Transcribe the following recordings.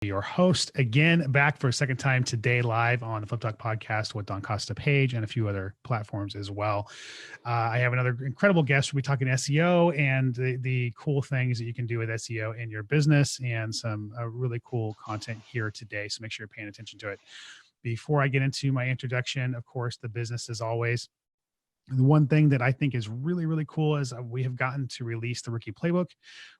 Your host again, back for a second time today, live on the Flip Talk podcast with Don Costa page and a few other platforms as well. I have another incredible guest. We'll be talking SEO and the cool things that you can do with SEO in your business, and some really cool content here today. So make sure you're paying attention to it. Before I get into my introduction, of course, the business as always. The one thing that I think is really, really cool is we have gotten to release the Rookie Playbook,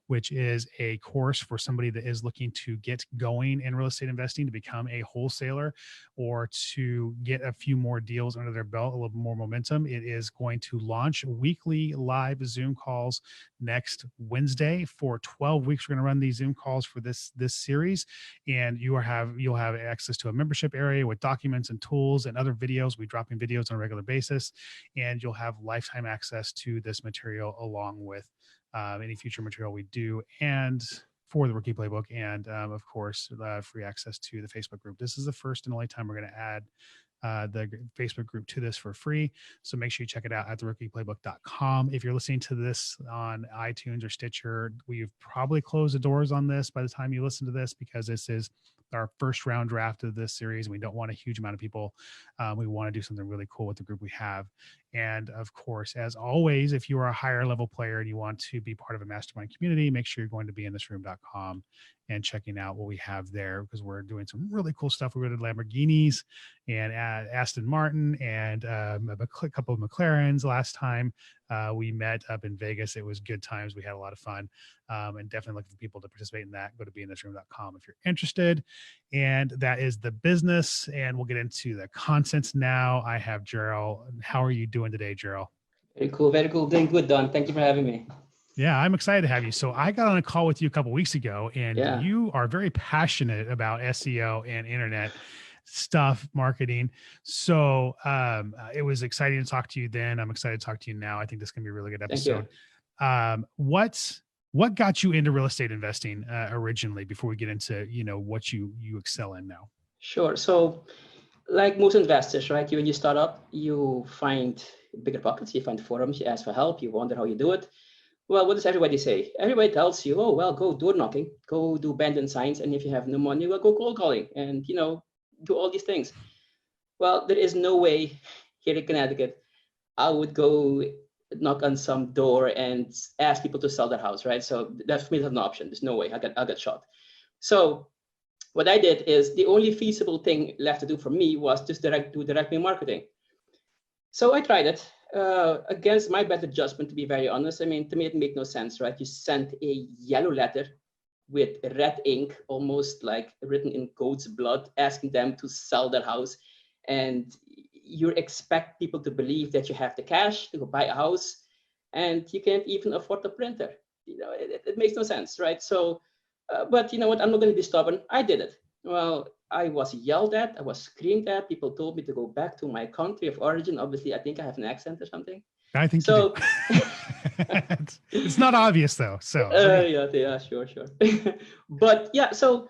which is a course for somebody that is looking to get going in real estate investing, to become a wholesaler, or to get a few more deals under their belt, a little more momentum. It is going to launch weekly live Zoom calls next Wednesday for 12 weeks. We're going to run these Zoom calls for this series, and you'll have access to a membership area with documents and tools and other videos. We drop in videos on a regular basis, and you'll have lifetime access to this material along with any future material we do, and for the Rookie Playbook, and of course, free access to the Facebook group. This is the first and only time we're going to add the Facebook group to this for free. So make sure you check it out at therookiePlaybook.com. If you're listening to this on iTunes or Stitcher, we've probably closed the doors on this by the time you listen to this, because this is our first round draft of this series. We don't want a huge amount of people. We want to do something really cool with the group we have. And of course, as always, if you are a higher level player and you want to be part of a mastermind community, make sure you're going to beinthisroom.com and checking out what we have there, because we're doing some really cool stuff. We did Lamborghinis and Aston Martin and a couple of McLarens last time we met up in Vegas. It was good times. We had a lot of fun, and definitely looking for people to participate in that. Go to beinthisroom.com if you're interested. And that is the business. And we'll get into the contents now. I have Jerryll. How are you doing today, Jerryll? Very cool. Very cool. Doing good, Don. Thank you for having me. Yeah, I'm excited to have you. So I got on a call with you a couple of weeks ago, and you are very passionate about SEO and internet stuff, marketing. So it was exciting to talk to you then. I'm excited to talk to you now. I think this can be a really good episode. What got you into real estate investing originally, before we get into, what you excel in now? Sure. So like most investors, right? When you start up, you find bigger pockets, you find forums, you ask for help, you wonder how you do it. Well, what does everybody say? Everybody tells you, oh, well, go door knocking, go do abandoned signs. And if you have no money, well, go cold calling and, do all these things. Well, there is no way here in Connecticut, I would go knock on some door and ask people to sell their house, right? So that for me, that's an option. There's no way I'll get shot. So what I did is, the only feasible thing left to do for me was just do direct mail marketing. So I tried it. Against my better judgment, to be very honest. I mean, to me, it made no sense, right? You sent a yellow letter with red ink, almost like written in goat's blood, asking them to sell their house. And you expect people to believe that you have the cash to go buy a house, and you can't even afford the printer. It makes no sense, right? So, but you know what? I'm not going to be stubborn. I did it. Well, I was yelled at, I was screamed at. People told me to go back to my country of origin. Obviously, I think I have an accent or something. I think so. It's not obvious though. So yeah, sure. But yeah, so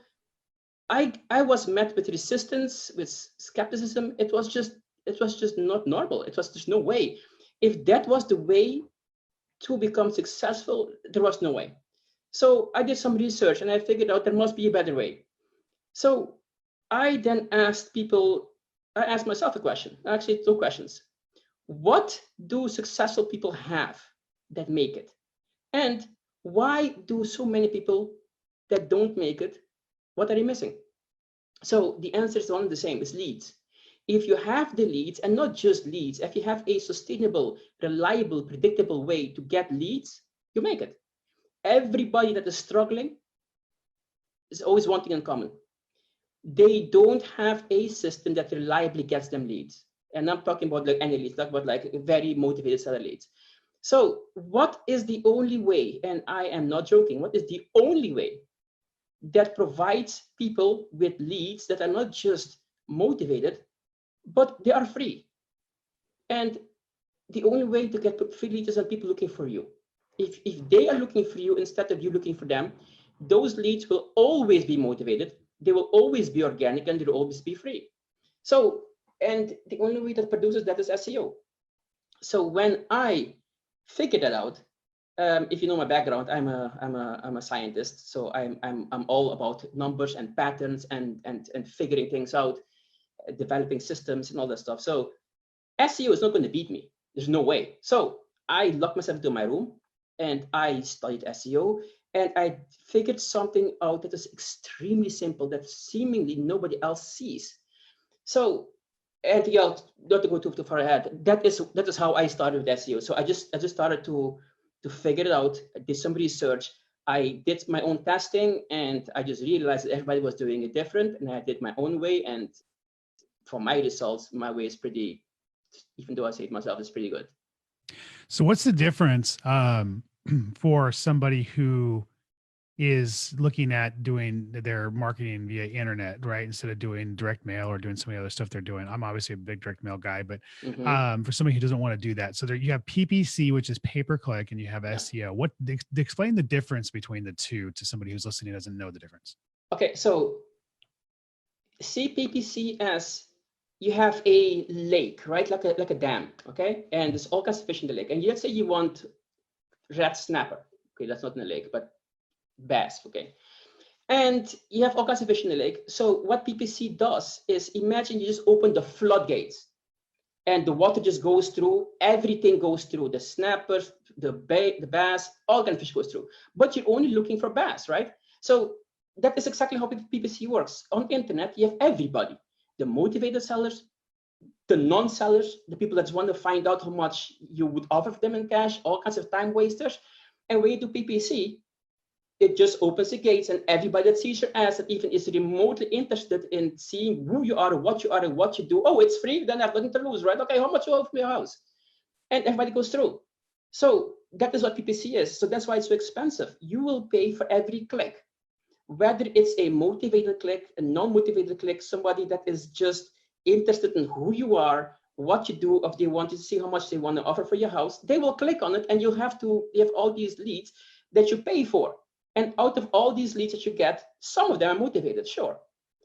I was met with resistance, with skepticism. It was just not normal. It was just no way. If that was the way to become successful, there was no way. So I did some research and I figured out there must be a better way. So I then asked myself a question, actually 2 questions. What do successful people have that make it? And why do so many people that don't make it, what are they missing? So the answer is one and the same, it's leads. If you have the leads, and not just leads, if you have a sustainable, reliable, predictable way to get leads, you make it. Everybody that is struggling is always one thing in common. They don't have a system that reliably gets them leads. And I'm talking about like any leads, talking about like very motivated seller leads. So what is the only way, and I am not joking, what is the only way that provides people with leads that are not just motivated, but they are free? And the only way to get free leads is on people looking for you. If they are looking for you instead of you looking for them, those leads will always be motivated. They will always be organic, and they will always be free. So, and the only way that produces that is SEO. So when I figured that out, if you know my background, I'm a scientist, so I'm all about numbers and patterns and figuring things out, developing systems and all that stuff. So SEO is not going to beat me. There's no way. So I locked myself into my room and I studied SEO, and I figured something out that is extremely simple that seemingly nobody else sees. So anything else, not to go too far ahead, that is how I started with SEO. So I just started to figure it out. I did some research. I did my own testing, and I just realized that everybody was doing it different, and I did my own way. And for my results, my way is pretty, even though I say it myself, it's pretty good. So what's the difference for somebody who is looking at doing their marketing via internet, right? Instead of doing direct mail or doing some of the other stuff they're doing. I'm obviously a big direct mail guy, but for somebody who doesn't want to do that. So there you have PPC, which is pay-per-click, and you have SEO. What explain the difference between the two to somebody who's listening doesn't know the difference. Okay, so see PPC as you have a lake, right? Like a dam, okay? And there's all kinds of fish in the lake. And let's say you want red snapper. Okay, that's not in the lake, but bass, okay? And you have all kinds of fish in the lake. So what PPC does is, imagine you just open the floodgates and the water just goes through, everything goes through, the snappers, the bass, all kinds of fish goes through. But you're only looking for bass, right? So that is exactly how PPC works. On the internet, you have everybody, the motivated sellers, the non-sellers, the people that just want to find out how much you would offer them in cash, all kinds of time wasters. And when you do PPC, it just opens the gates, and everybody that sees your ads, that even is remotely interested in seeing who you are, and what you do. Oh, it's free, then I have nothing to lose, right? Okay, how much you offer me a house? And everybody goes through. So that is what PPC is. So that's why it's so expensive. You will pay for every click, whether it's a motivated click, a non-motivated click, somebody that is just interested in who you are, what you do, if they want to see how much they want to offer for your house, they will click on it, and you have all these leads that you pay for. And out of all these leads that you get, some of them are motivated, sure.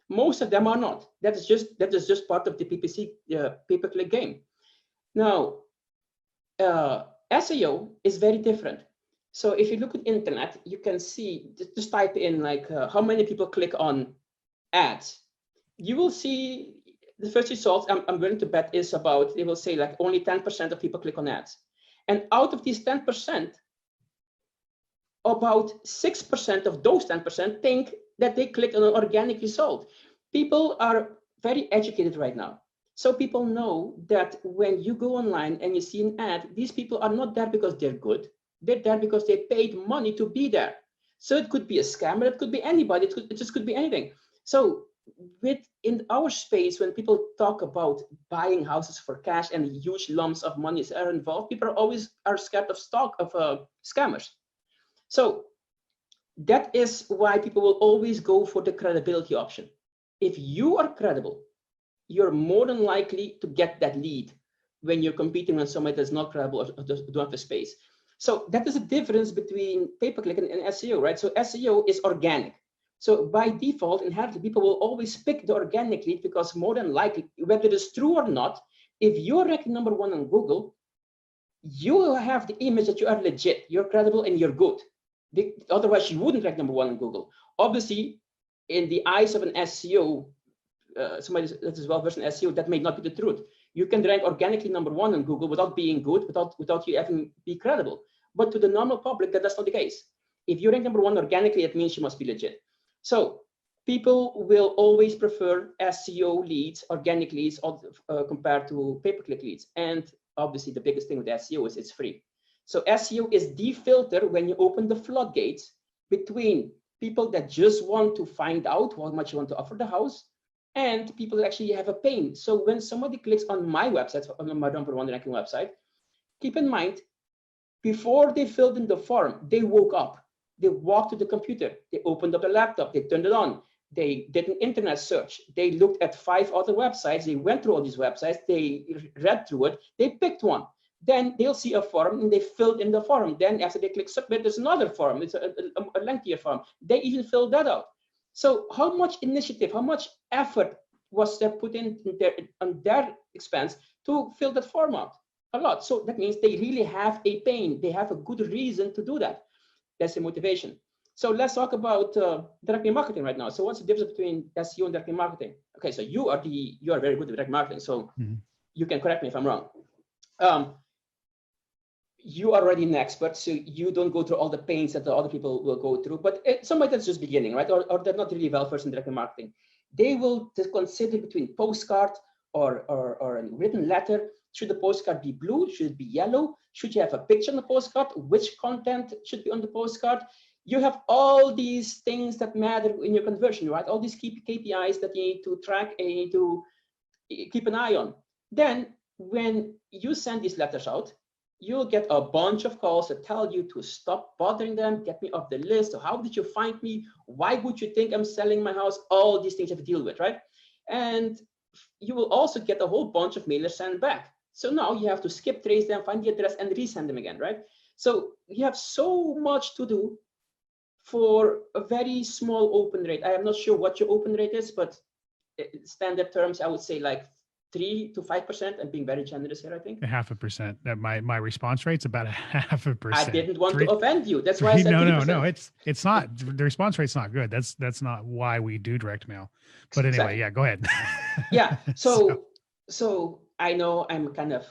Most of them are not. That is just part of the PPC pay-per-click game. Now, SEO is very different. So if you look at internet, you can see, just type in like how many people click on ads. You will see the first results, I'm willing to bet, is about, they will say like only 10% of people click on ads. And out of these 10%, about 6% of those 10% think that they clicked on an organic result. People are very educated right now. So people know that when you go online and you see an ad, these people are not there because they're good. They're there because they paid money to be there. So it could be a scammer, it could be anybody, it just could be anything. So in our space, when people talk about buying houses for cash and huge lumps of money are involved, people always are scared of scammers. So that is why people will always go for the credibility option. If you are credible, you're more than likely to get that lead when you're competing with somebody that's not credible or don't have the space. So that is the difference between pay-per-click and SEO, right? So SEO is organic. So by default, inherently, people will always pick the organic lead because more than likely, whether it's true or not, if you're ranking number 1 on Google, you will have the image that you are legit, you're credible, and you're good. Otherwise, you wouldn't rank number 1 on Google. Obviously, in the eyes of an SEO, somebody that is well-versed in SEO, that may not be the truth. You can rank organically number 1 on Google without being good, without you having be credible. But to the normal public, that's not the case. If you rank number 1 organically, it means you must be legit. So people will always prefer SEO leads, organic leads, compared to pay-per-click leads. And obviously, the biggest thing with SEO is it's free. So SEO is the filter when you open the floodgates between people that just want to find out how much you want to offer the house and people that actually have a pain. So when somebody clicks on my website, on my number 1 ranking website, keep in mind, before they filled in the form, they woke up, they walked to the computer, they opened up the laptop, they turned it on, they did an internet search, they looked at 5 other websites, they went through all these websites, they read through it, they picked one. Then they'll see a form and they filled in the form. Then after they click submit, there's another form. It's a lengthier form. They even filled that out. So how much initiative, how much effort was there put in on their expense to fill that form out? a lot. So that means they really have a pain. They have a good reason to do that. That's the motivation. So let's talk about direct mail marketing right now. So what's the difference between SEO and direct mail marketing? Okay, so you are very good at direct marketing. So you can correct me if I'm wrong. You are already an expert, so you don't go through all the pains that the other people will go through. But somebody that's just beginning, right? Or they're not really well versed in direct mail marketing. They will consider between postcard or a written letter. Should the postcard be blue? Should it be yellow? Should you have a picture on the postcard? Which content should be on the postcard? You have all these things that matter in your conversion, right? All these key KPIs that you need to track and you need to keep an eye on. Then when you send these letters out, you'll get a bunch of calls that tell you to stop bothering them, get me off the list. So how did you find me? Why would you think I'm selling my house? All these things you have to deal with, right? And you will also get a whole bunch of mailers sent back. So now you have to skip trace them, find the address, and resend them again, right? So you have so much to do for a very small open rate. I am not sure what your open rate is, but standard terms, I would say like 3 to 5%. I'm being very generous here, I think. 0.5%. That my response rate's about 0.5%. I didn't want to offend you. That's why I said 3%. No. It's not. The response rate's not good. That's not why we do direct mail. But anyway, exactly. Yeah, go ahead. Yeah. So I know I'm kind of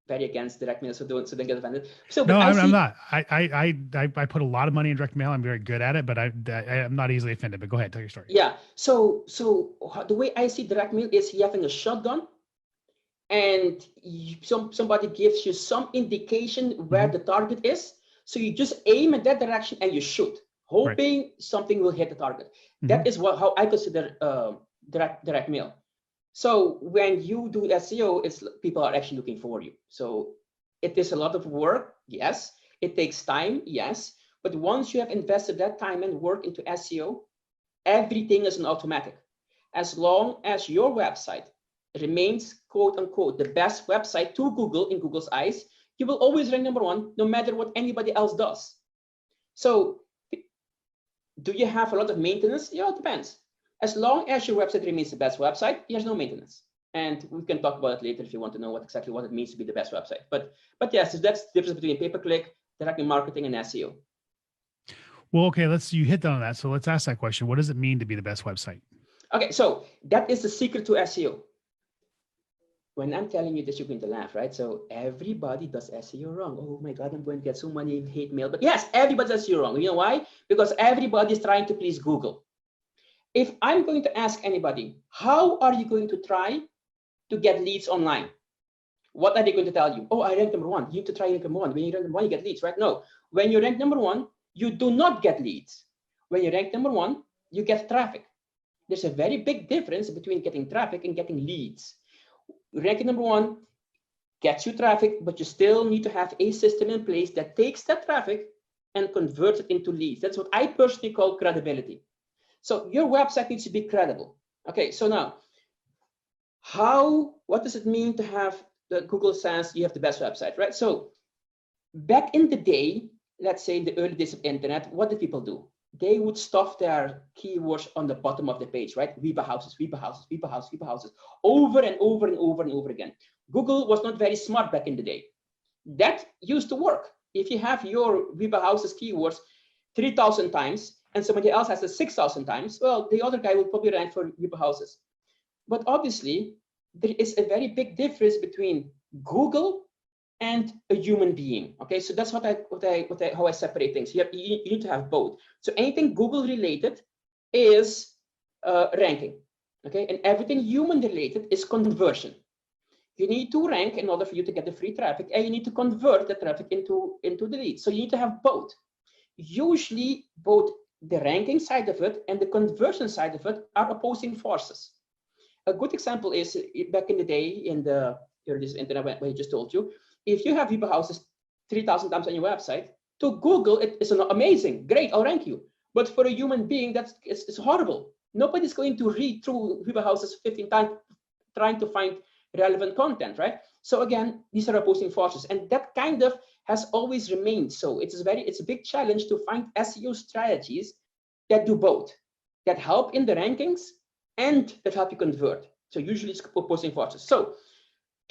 very against direct mail, so don't get offended. So no, I'm not. I put a lot of money in direct mail. I'm very good at it, but I'm not easily offended. But go ahead, tell your story. Yeah. So the way I see direct mail is you having a shotgun, and somebody gives you some indication where the target is. So you just aim in that direction and you shoot, hoping something will hit the target. That is how I consider direct mail. So when you do SEO, people are actually looking for you. So it is a lot of work, yes. It takes time, yes. But once you have invested that time and work into SEO, everything is an automatic. As long as your website remains, quote unquote, the best website to Google in Google's eyes, you will always rank number one, no matter what anybody else does. So do you have a lot of maintenance? Yeah, it depends. As long as your website remains the best website, there's no maintenance. And we can talk about it later if you want to know exactly what it means to be the best website. But yes, so that's the difference between pay-per-click, direct mail marketing, and SEO. Well, okay, you hit on that. So let's ask that question. What does it mean to be the best website? Okay, so that is the secret to SEO. When I'm telling you this, you're going to laugh, right? So everybody does SEO wrong. Oh my God, I'm going to get so many hate mail. But yes, everybody does SEO wrong. You know why? Because everybody is trying to please Google. If I'm going to ask anybody, how are you going to try to get leads online? What are they going to tell you? Oh, I rank number one. You need to try rank number one. When you rank number one, you get leads, right? No. When you rank number one, you do not get leads. When you rank number one, you get traffic. There's a very big difference between getting traffic and getting leads. Ranking number one gets you traffic, but you still need to have a system in place that takes that traffic and converts it into leads. That's what I personally call credibility. So your website needs to be credible. Okay, so now, what does it mean to have Google says you have the best website, right? So back in the day, let's say in the early days of internet, what did people do? They would stuff their keywords on the bottom of the page, right? Weeba houses, Weeba houses, Weeba houses, Weeba houses, over and over and over and over again. Google was not very smart back in the day. That used to work. If you have your Weeba houses keywords 3,000 times and somebody else has it 6,000 times, well, the other guy will probably rank for Weeba houses. But obviously, there is a very big difference between Google and a human being. Okay, so that's how I separate things. You need to have both. So anything Google related is ranking. Okay, and everything human related is conversion. You need to rank in order for you to get the free traffic, and you need to convert the traffic into the leads. So you need to have both. Usually, both the ranking side of it and the conversion side of it are opposing forces. A good example is back in the day in the early internet, where I just told you, if you have Weeba houses 3,000 times on your website, to Google, it is amazing, great, I'll rank you. But for a human being, it's horrible. Nobody's going to read through Weeba houses 15 times trying to find relevant content, right? So again, these are opposing forces, and that kind of has always remained. So it's a big challenge to find SEO strategies that do both, that help in the rankings and that help you convert. So usually it's opposing forces. So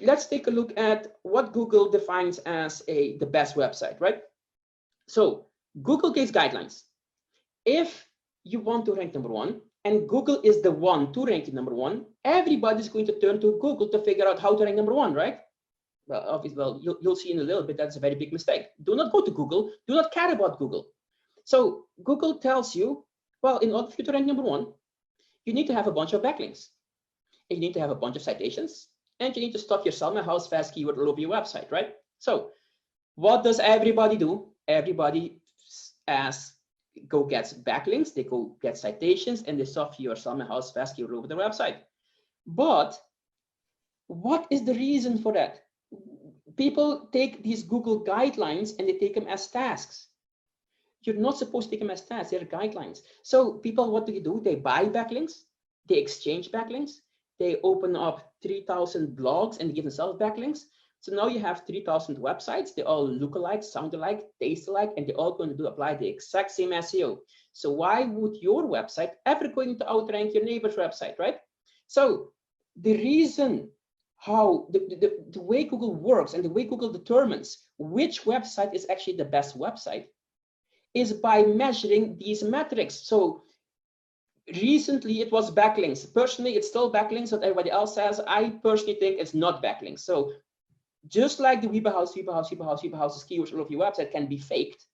let's take a look at what Google defines as the best website, right? So Google gives guidelines. If you want to rank number one, and Google is the one to rank number one, everybody's going to turn to Google to figure out how to rank number one, right? Well, obviously, you'll see in a little bit that's a very big mistake. Do not go to Google. Do not care about Google. So Google tells you, well, in order for you to rank number one, you need to have a bunch of backlinks. And you need to have a bunch of citations. And you need to stuff your sell my house fast keyword all over your website, right? So what does everybody do? Everybody go get backlinks, they go get citations, and they stuff your sell my house fast keyword all over the website. But what is the reason for that? People take these Google guidelines and they take them as tasks. You're not supposed to take them as tasks, they're guidelines. So people, what do? They buy backlinks, they exchange backlinks, they open up 3,000 blogs and give themselves backlinks. So now you have 3,000 websites, they all look alike, sound alike, taste alike, and they're all going to apply the exact same SEO. So why would your website ever going to outrank your neighbor's website, right? So the reason how the way Google works and the way Google determines which website is actually the best website is by measuring these metrics. So recently it was backlinks. Personally, it's still backlinks, what everybody else says. I personally think it's not backlinks. So just like the Weber house's keywords all of your website can be faked,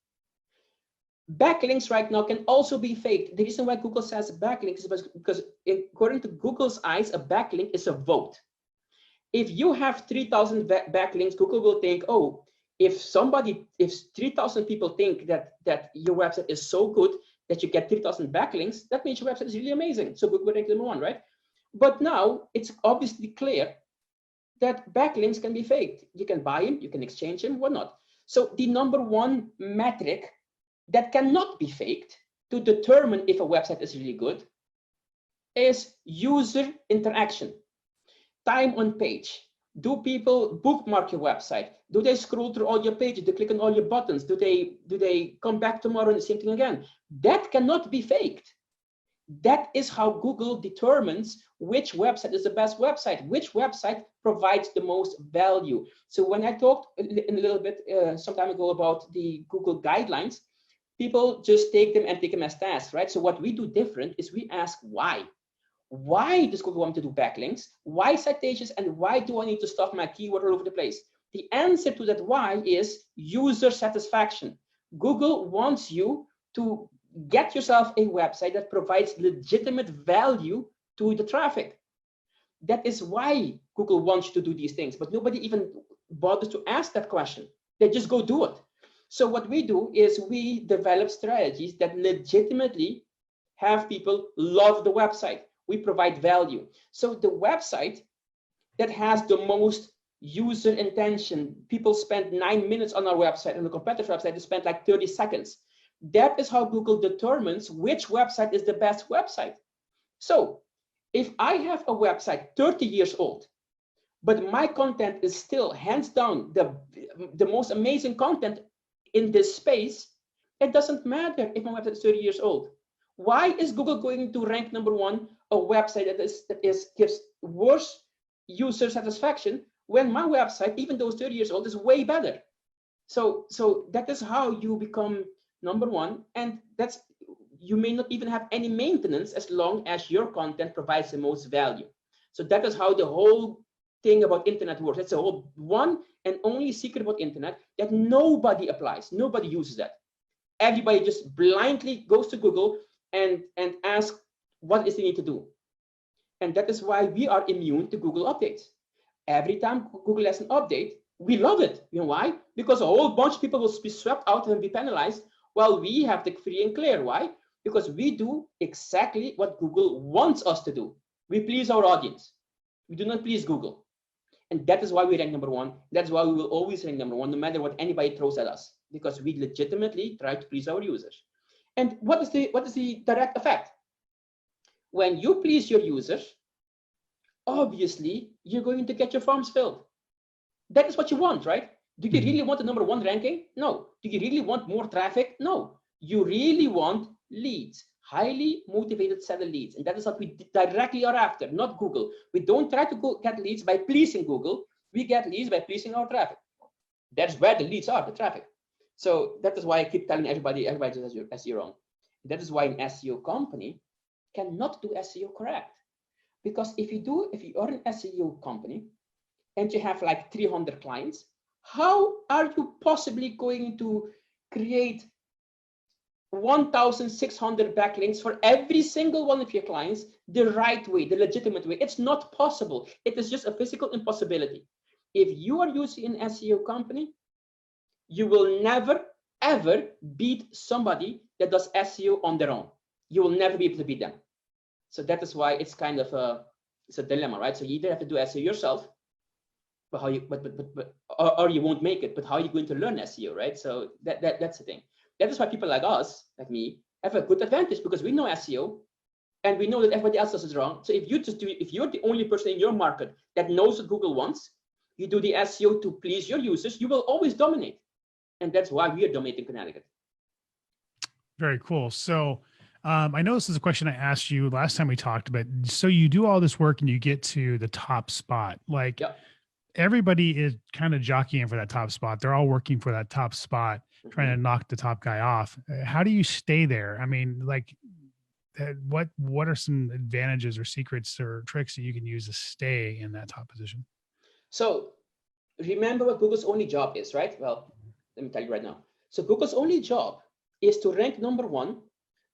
backlinks right now can also be faked. The reason why Google says backlinks is because according to Google's eyes, a backlink is a vote. If you have 3,000 backlinks, Google will think, oh, if 3,000 people think that your website is so good that you get 3,000 backlinks, that means your website is really amazing. So Google ranks number one, right? But now it's obviously clear that backlinks can be faked. You can buy them, you can exchange them, whatnot. So the number one metric that cannot be faked to determine if a website is really good is user interaction. Time on page. Do people bookmark your website? Do they scroll through all your pages? Do they click on all your buttons? Do they come back tomorrow and the same thing again? That cannot be faked. That is how Google determines which website is the best website, which website provides the most value. So when I talked in a little bit some time ago about the Google guidelines, people just take them as tasks, right? So what we do different is we ask why. Why does Google want me to do backlinks? Why citations? And why do I need to stuff my keyword all over the place? The answer to that why is user satisfaction. Google wants you to get yourself a website that provides legitimate value to the traffic. That is why Google wants you to do these things, but nobody even bothers to ask that question. They just go do it. So what we do is we develop strategies that legitimately have people love the website. We provide value. So the website that has the most user intention, people spend 9 minutes on our website, and the competitor's website, they spend like 30 seconds. That is how Google determines which website is the best website. So if I have a website 30 years old, but my content is still hands down the most amazing content in this space, it doesn't matter if my website is 30 years old. Why is Google going to rank number one a website that gives worse user satisfaction when my website, even though it's 30 years old, is way better? So that is how you become number one, and you may not even have any maintenance as long as your content provides the most value. So that is how the whole thing about internet works. That's the whole one and only secret about internet that nobody applies. Nobody uses that. Everybody just blindly goes to Google and asks what is they need to do. And that is why we are immune to Google updates. Every time Google has an update, we love it. You know why? Because a whole bunch of people will be swept out and be penalized while we have the free and clear. Why? Because we do exactly what Google wants us to do. We please our audience. We do not please Google. And that is why we rank number one. That's why we will always rank number one, no matter what anybody throws at us, because we legitimately try to please our users. And what is the direct effect? When you please your users, obviously you're going to get your forms filled. That is what you want, right? Do you really want the number one ranking? No. Do you really want more traffic? No. You really want leads, highly motivated seller leads. And that is what we directly are after, not Google. We don't try to get leads by pleasing Google. We get leads by pleasing our traffic. That's where the leads are, the traffic. So that is why I keep telling everybody does SEO wrong. That is why an SEO company cannot do SEO correct. Because if you are an SEO company and you have like 300 clients, how are you possibly going to create 1,600 backlinks for every single one of your clients the right way, the legitimate way? It's not possible. It is just a physical impossibility. If you are using an SEO company, you will never, ever beat somebody that does SEO on their own. You will never be able to beat them. So that is why it's kind of it's a dilemma, right? So you either have to do SEO yourself, but how you, or you won't make it. But how are you going to learn SEO, right? So that's the thing. That is why people like us, like me, have a good advantage because we know SEO, and we know that everybody else does it wrong. So if you're the only person in your market that knows what Google wants, you do the SEO to please your users, you will always dominate, and that's why we are dominating Connecticut. Very cool. So I know this is a question I asked you last time we talked, but so you do all this work and you get to the top spot, like. Yep. Everybody is kind of jockeying for that top spot. They're all working for that top spot, trying to knock the top guy off. How do you stay there? I mean, like, what are some advantages or secrets or tricks that you can use to stay in that top position? So remember what Google's only job is, right? Well, let me tell you right now. So Google's only job is to rank #1,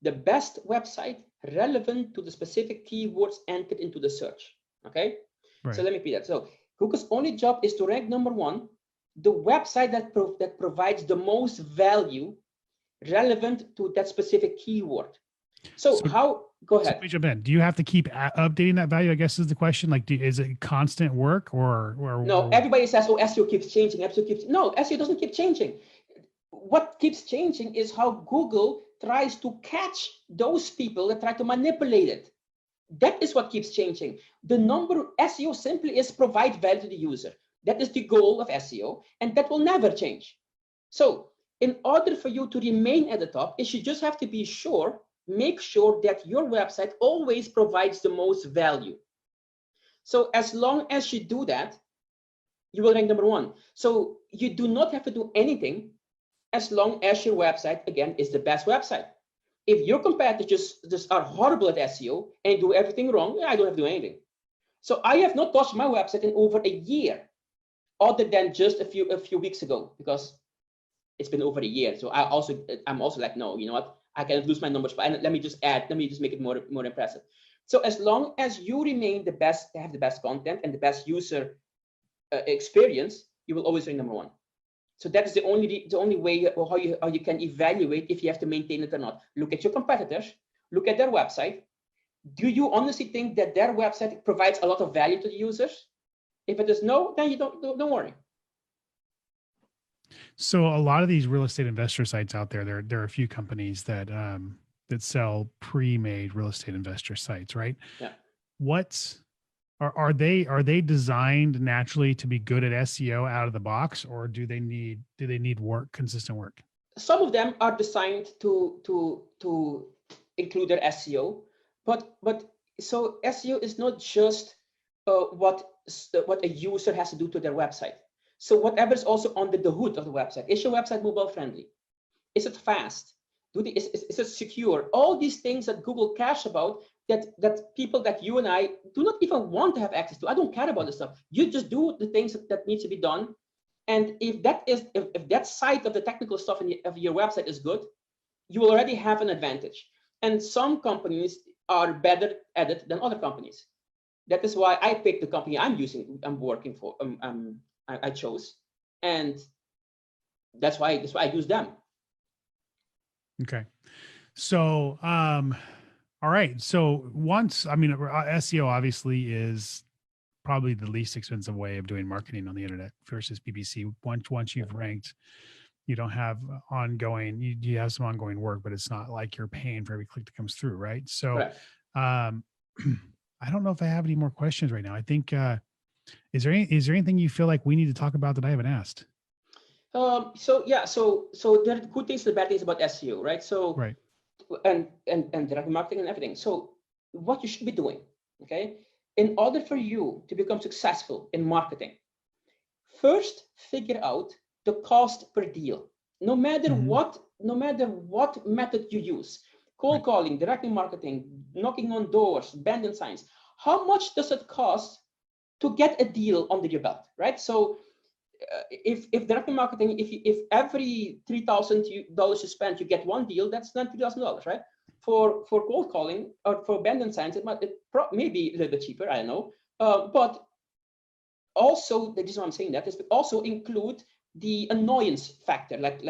the best website relevant to the specific keywords entered into the search. Okay. Right. So let me repeat that. So Google's only job is to rank #1, the website that provides the most value relevant to that specific keyword. So how, go ahead. So let me jump in. Do you have to keep updating that value, I guess is the question? Like, is it constant work or no, everybody says, oh, SEO keeps changing, no, SEO doesn't keep changing. What keeps changing is how Google tries to catch those people that try to manipulate it. That is what keeps changing. The number SEO simply is provide value to the user. That is the goal of SEO, and that will never change. So in order for you to remain at the top, you should just have to be sure, make sure that your website always provides the most value. So as long as you do that, you will rank #1. So you do not have to do anything as long as your website, again, is the best website. If your competitors just are horrible at SEO and do everything wrong, I don't have to do anything. So I have not touched my website in over a year, other than just a few weeks ago, because it's been over a year. So I'm also like, no, you know what? I cannot lose my numbers, but let me just make it more impressive. So as long as you remain the best, have the best content and the best user experience, you will always rank #1. So that is the only way how you can evaluate if you have to maintain it or not. Look at your competitors, look at their website. Do you honestly think that their website provides a lot of value to the users? If it is no, then you don't worry. So a lot of these real estate investor sites out there, there are a few companies that sell pre-made real estate investor sites, right? Yeah. Are they designed naturally to be good at SEO out of the box, or do they need consistent work? Some of them are designed to include their SEO, but so SEO is not just what a user has to do to their website. So whatever is also under the hood of the website. Is your website mobile friendly? Is it fast? Is it secure? All these things that Google cares about, that people that you and I do not even want to have access to. I don't care about this stuff. You just do the things that needs to be done. And if that side of the technical stuff of your website is good, you will already have an advantage. And some companies are better at it than other companies. That is why I picked the company I'm working for, I chose. And that's why I use them. Okay. So, all right. So SEO obviously is probably the least expensive way of doing marketing on the internet versus PPC. Once you've ranked, you don't have you have some ongoing work, but it's not like you're paying for every click that comes through, right? So, I don't know if I have any more questions right now. I think, is there anything you feel like we need to talk about that I haven't asked? So there are good things and bad things about SEO, right? So, right. And direct marketing and everything. So what you should be doing, okay? In order for you to become successful in marketing, first figure out the cost per deal. No matter what method you use, cold calling, direct marketing, knocking on doors, abandoned signs, how much does it cost to get a deal under your belt, right? So if direct marketing, if every $3,000 you spend, you get one deal, that's not $3,000, right? For cold calling or for abandoned signs, it may be a little bit cheaper, I don't know. But also, the reason why I'm saying that is also include the annoyance factor, like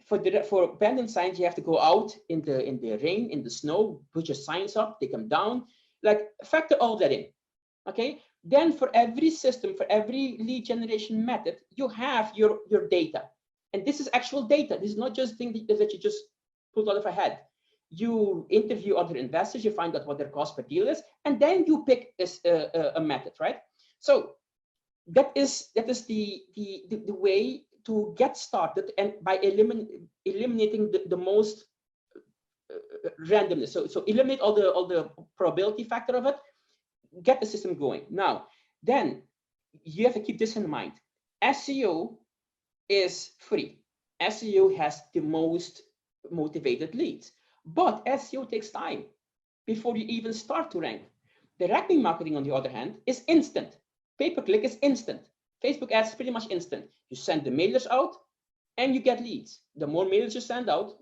for abandoned signs, you have to go out in the rain, in the snow, put your signs up, take them down, like factor all that in. Okay. Then for every system, for every lead generation method, you have your data, and this is actual data. This is not just thing that you just put out of a head. You interview other investors, you find out what their cost per deal is, and then you pick a method, right? So that is the way to get started, and by eliminating the most randomness. So eliminate all the probability factor of it, get the system going. Now, then you have to keep this in mind. SEO is free. SEO has the most motivated leads, but SEO takes time before you even start to rank. Direct marketing, on the other hand, is instant. Pay-per-click is instant. Facebook ads is pretty much instant. You send the mailers out and you get leads. The more mailers you send out,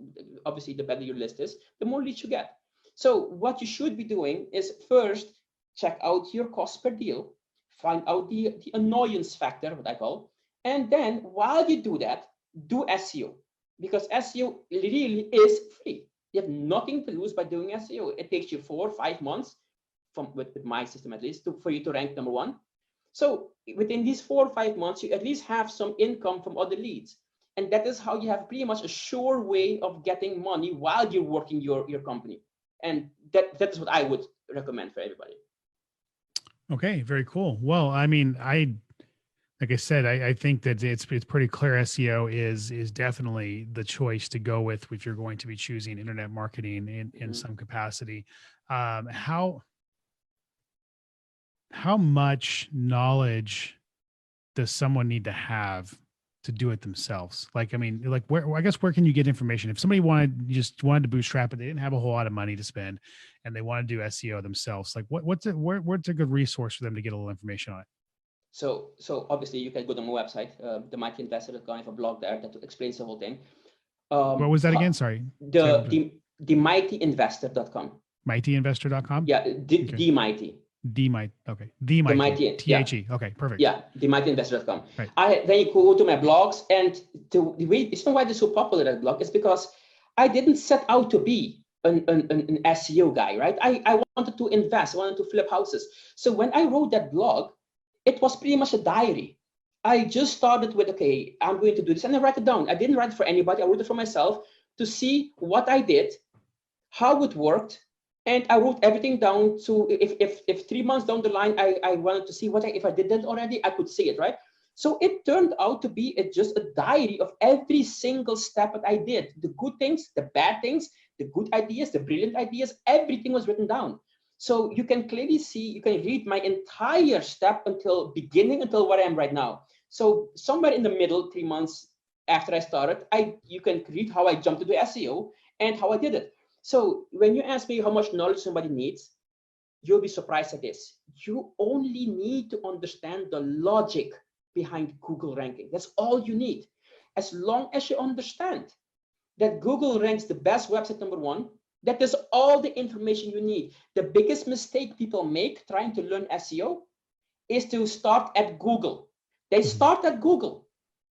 obviously the better your list is, the more leads you get. So what you should be doing is first check out your cost per deal, find out the annoyance factor, what I call, and then while you do that, do SEO, because SEO really is free. You have nothing to lose by doing SEO. It takes you 4 or 5 months, with my system at least, for you to rank number 1. So within these 4 or 5 months, you at least have some income from other leads. And that is how you have pretty much a sure way of getting money while you're working your company. And that is what I would recommend for everybody. Okay, very cool. Well, I mean, like I said, I think that it's pretty clear SEO is definitely the choice to go with if you're going to be choosing internet marketing in some capacity. How much knowledge does someone need to have to do it themselves? Like, I mean, like where can you get information? If somebody wanted to bootstrap it, they didn't have a whole lot of money to spend and they want to do SEO themselves, like what's a good resource for them to get a little information on it? So obviously you can go to my website, themightyinvestor.com. I have a blog there that explains the whole thing. What was that again? Sorry. Themightyinvestor.com. Mightyinvestor.com? Yeah, the mighty. The mighty. THE. Okay, perfect. Yeah, themightyinvestor.com. Right. Then you go to my blogs, and the way it's not why they're so popular, that blog, is because I didn't set out to be an SEO guy, right? I wanted to invest, I wanted to flip houses. So when I wrote that blog, it was pretty much a diary. I just started with, okay, I'm going to do this, and I write it down. I didn't write it for anybody. I wrote it for myself to see what I did, how it worked. And I wrote everything down. So if 3 months down the line, I wanted to see if I did that already, I could see it, right? So it turned out to be just a diary of every single step that I did. The good things, the bad things, the good ideas, the brilliant ideas, everything was written down. So you can clearly see, you can read my entire step until where I am right now. So somewhere in the middle, 3 months after I started, you can read how I jumped into SEO and how I did it. So when you ask me how much knowledge somebody needs, you'll be surprised at this. You only need to understand the logic behind Google ranking. That's all you need. As long as you understand that Google ranks the best website number 1, that is all the information you need. The biggest mistake people make trying to learn SEO is to start at Google. They start at Google.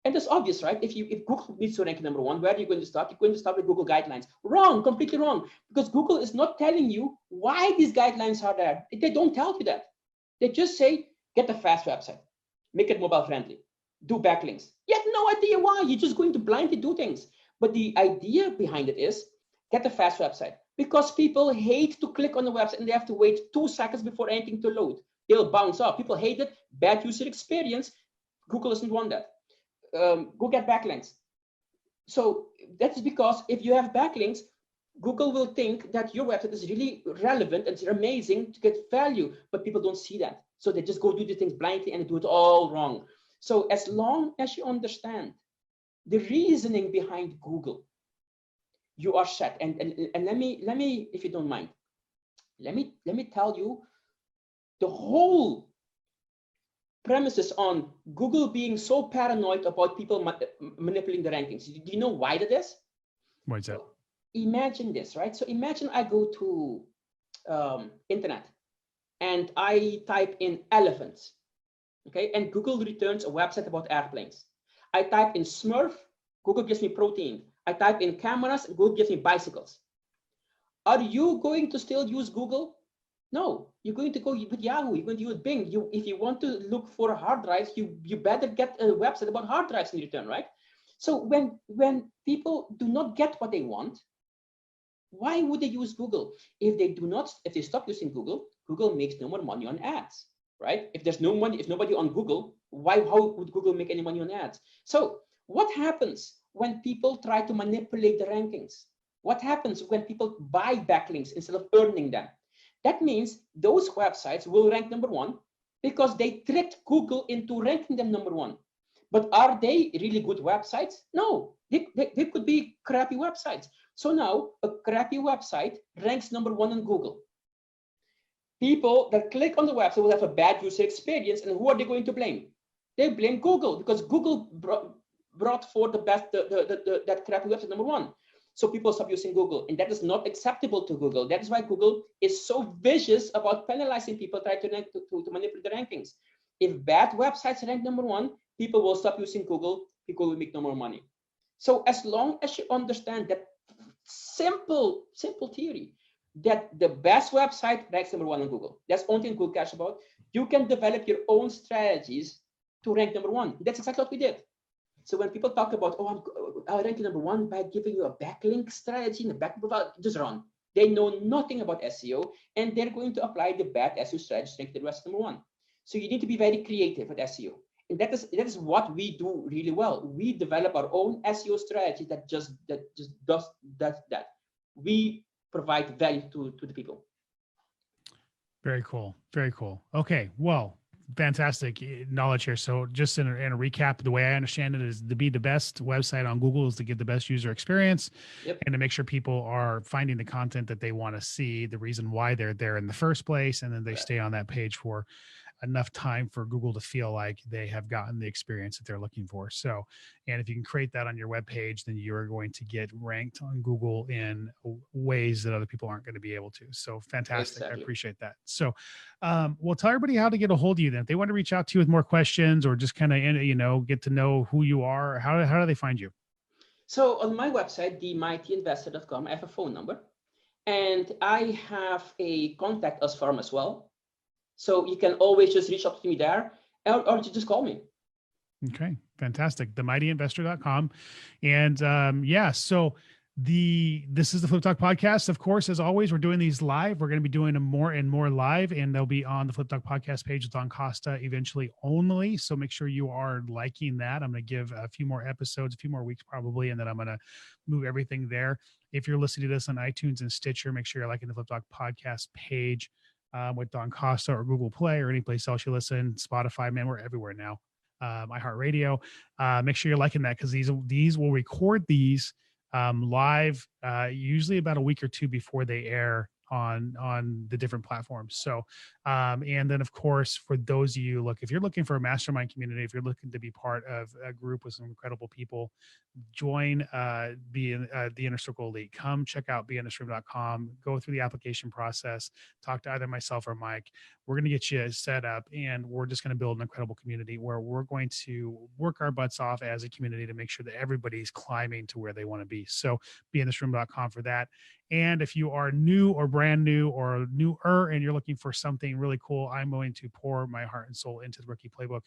And that's obvious, right? If Google needs to rank number 1, where are you going to start? You're going to start with Google guidelines. Wrong, completely wrong. Because Google is not telling you why these guidelines are there. They don't tell you that. They just say, get a fast website, make it mobile friendly, do backlinks. You have no idea why. You're just going to blindly do things. But the idea behind it is, get a fast website. Because people hate to click on the website and they have to wait 2 seconds before anything to load. They'll bounce off. People hate it. Bad user experience. Google doesn't want that. Go get backlinks. So that's because if you have backlinks, Google will think that your website is really relevant and it's amazing to get value, but people don't see that. So they just go do the things blindly and do it all wrong. So as long as you understand the reasoning behind Google, you are set. And let me, if you don't mind, let me tell you the whole premises on Google being so paranoid about people manipulating the rankings. Do you know why that is? Why is that? So imagine this, right? So imagine I go to internet and I type in elephants, okay? And Google returns a website about airplanes. I type in Smurf, Google gives me protein. I type in cameras, Google gives me bicycles. Are you going to still use Google? No, you're going to go with Yahoo, you're going to use Bing. If you want to look for hard drives, you better get a website about hard drives in return, right? So when people do not get what they want, why would they use Google? If they stop using Google, Google makes no more money on ads, right? If there's no money, if nobody on Google, how would Google make any money on ads? So what happens when people try to manipulate the rankings? What happens when people buy backlinks instead of earning them? That means those websites will rank number one because they tricked Google into ranking them number one. But are they really good websites? No, they could be crappy websites. So now a crappy website ranks number one on Google. People that click on the website will have a bad user experience, and who are they going to blame? They blame Google because Google brought forth that crappy website number one. So people stop using Google, and that is not acceptable to Google. That is why Google is so vicious about penalizing people trying to manipulate the rankings. If bad websites rank number one, people will stop using Google. People will make no more money. So as long as you understand that simple theory, that the best website ranks number one on Google, that's the only thing Google cares about. You can develop your own strategies to rank number one. That's exactly what we did. So when people talk about, I'll rank number one by giving you a backlink strategy and a back profile, just run. They know nothing about SEO, and they're going to apply the bad SEO strategy to rank the rest number one. So you need to be very creative with SEO. And that is what we do really well. We develop our own SEO strategy that just does that. We provide value to the people. Very cool. Very cool. Okay. Well, fantastic knowledge here. So just in a recap, the way I understand it is to be the best website on Google is to get the best user experience. Yep. And to make sure people are finding the content that they want to see, the reason why they're there in the first place. And then they stay on that page for enough time for Google to feel like they have gotten the experience that they're looking for. So, and if you can create that on your web page, then you're going to get ranked on Google in ways that other people aren't going to be able to. So fantastic. Exactly. I appreciate that. So, well, tell everybody how to get a hold of you then. If they want to reach out to you with more questions or just kind of, get to know who you are, how do they find you? So on my website, themightyinvestor.com, I have a phone number, and I have a contact us form as well. So you can always just reach out to me there, or just call me. Okay, fantastic. Themightyinvestor.com. And so this is the Flip Talk podcast. Of course, as always, we're doing these live. We're going to be doing them more and more live, and they'll be on the Flip Talk podcast page with Don Costa eventually only. So make sure you are liking that. I'm going to give a few more episodes, a few more weeks probably, and then I'm going to move everything there. If you're listening to this on iTunes and Stitcher, make sure you're liking the Flip Talk podcast page with Don Costa or Google Play or any place else you listen. Spotify, man, we're everywhere now. iHeartRadio. Make sure you're liking that because these will record these live usually about a week or two before they air on the different platforms. So and then of course, for those of you, look, if you're looking for a mastermind community, if you're looking to be part of a group with some incredible people, join the Inner Circle Elite. Come check out beintheroom.com, go through the application process, talk to either myself or Mike. We're going to get you set up, and we're just going to build an incredible community where we're going to work our butts off as a community to make sure that everybody's climbing to where they want to be. So beintheroom.com for that. And if you are new or brand new or newer and you're looking for something really cool, I'm going to pour my heart and soul into the Rookie Playbook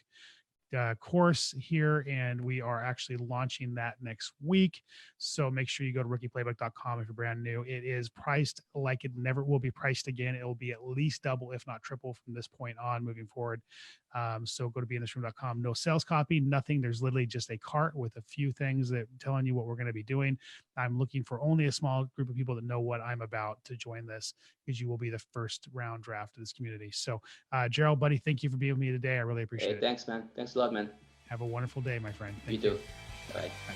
course here, and we are actually launching that next week. So make sure you go to rookieplaybook.com if you're brand new. It is priced like it never will be priced again. It will be at least double, if not triple, from this point on moving forward. So go to beintheroom.com. No sales copy, nothing. There's literally just a cart with a few things that telling you what we're going to be doing. I'm looking for only a small group of people that know what I'm about to join this, because you will be the first round draft of this community. So Jerryll, buddy, thank you for being with me today. I really appreciate it. Thanks, man. Thanks a lot, man. Have a wonderful day, my friend. You Thank too. Bye. Bye.